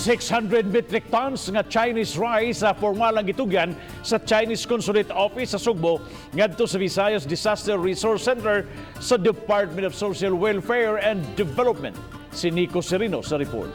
600 metric tons nga Chinese rice sa formalang gitugyan sa Chinese Consulate Office sa Sugbo ngadto sa Visayas Disaster Resource Center sa Department of Social Welfare and Development. Si Nico Serino sa report.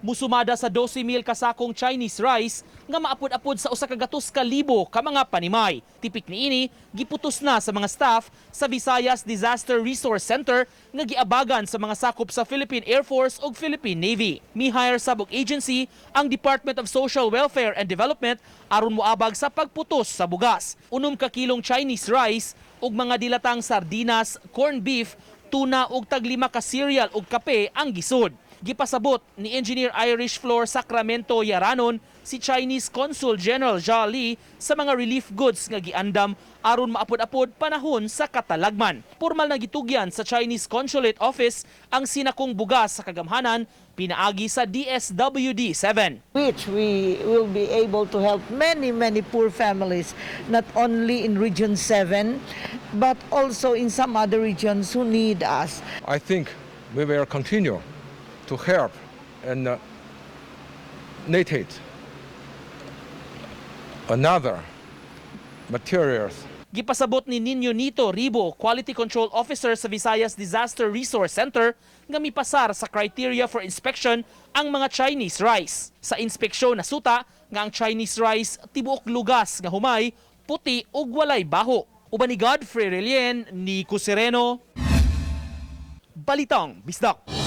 Musumada sa 12,000 kasakong Chinese rice nga maapod-apod sa usa ka gatos ka libo ka mga panimay. Tipik niini giputos na sa mga staff sa Visayas Disaster Resource Center nga giabagan sa mga sakop sa Philippine Air Force ug Philippine Navy. Mi-hire sabog agency ang Department of Social Welfare and Development aron moabag sa pagputos sa bugas. 6 ka kilong Chinese rice ug mga dilatang sardinas, corned beef, tuna ug tag 5 ka cereal ug kape ang gisud. Gipasabot ni Engineer Irish Floor Sacramento Yaranon si Chinese Consul General Jia Li sa mga relief goods nga gi-andam aron maapod-apod panahon sa katalagman. Formal na gitugyan sa Chinese Consulate Office ang sinakong bugas sa kagamhanan pinaagi sa DSWD 7. Which we will be able to help many poor families, not only in Region 7, but also in some other regions who need us. I think we will continue to help and donate another materials. Gipasabot ni Ninyo Nito Ribo, Quality Control Officer sa Visayas Disaster Resource Center, nga mipasar sa criteria for inspection ang mga Chinese rice. Sa inspeksyon nasuta nga ang Chinese rice tibuok lugas nga humay, puti ug walay baho. Uban ni Godfrey Relien, Nico Sereno, Balitang Bisdak.